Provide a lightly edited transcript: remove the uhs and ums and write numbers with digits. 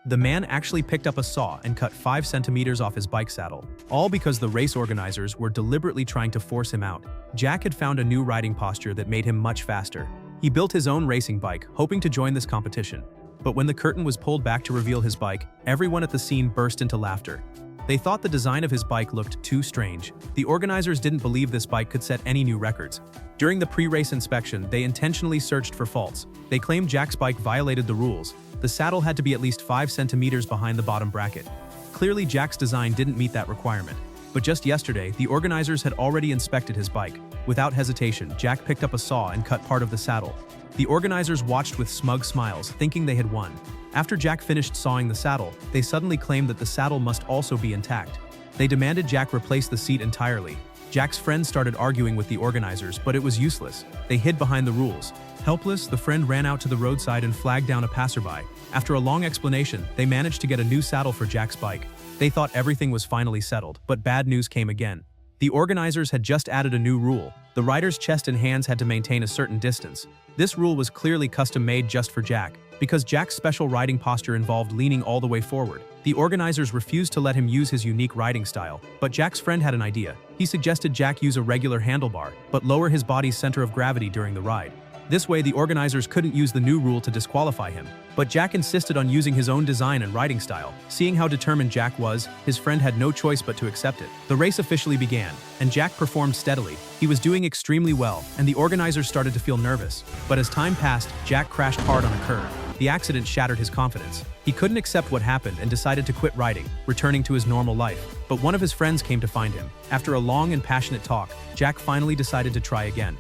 The man actually picked up a saw and cut 5 centimeters off his bike saddle, all because the race organizers were deliberately trying to force him out. Jack had found a new riding posture that made him much faster. He built his own racing bike, hoping to join this competition. But when the curtain was pulled back to reveal his bike, everyone at the scene burst into laughter. They thought the design of his bike looked too strange. The organizers didn't believe this bike could set any new records. During the pre-race inspection, they intentionally searched for faults. They claimed Jack's bike violated the rules. The saddle had to be at least 5 centimeters behind the bottom bracket. Clearly, Jack's design didn't meet that requirement. But just yesterday, the organizers had already inspected his bike. Without hesitation, Jack picked up a saw and cut part of the saddle. The organizers watched with smug smiles, thinking they had won. After Jack finished sawing the saddle, they suddenly claimed that the saddle must also be intact. They demanded Jack replace the seat entirely. Jack's friend started arguing with the organizers, but it was useless. They hid behind the rules. Helpless, the friend ran out to the roadside and flagged down a passerby. After a long explanation, they managed to get a new saddle for Jack's bike. They thought everything was finally settled, but bad news came again. The organizers had just added a new rule. The rider's chest and hands had to maintain a certain distance. This rule was clearly custom-made just for Jack, because Jack's special riding posture involved leaning all the way forward. The organizers refused to let him use his unique riding style, but Jack's friend had an idea. He suggested Jack use a regular handlebar, but lower his body's center of gravity during the ride. This way, the organizers couldn't use the new rule to disqualify him. But Jack insisted on using his own design and riding style. Seeing how determined Jack was, his friend had no choice but to accept it. The race officially began, and Jack performed steadily. He was doing extremely well, and the organizers started to feel nervous. But as time passed, Jack crashed hard on a curve. The accident shattered his confidence. He couldn't accept what happened and decided to quit riding, returning to his normal life. But one of his friends came to find him. After a long and passionate talk, Jack finally decided to try again.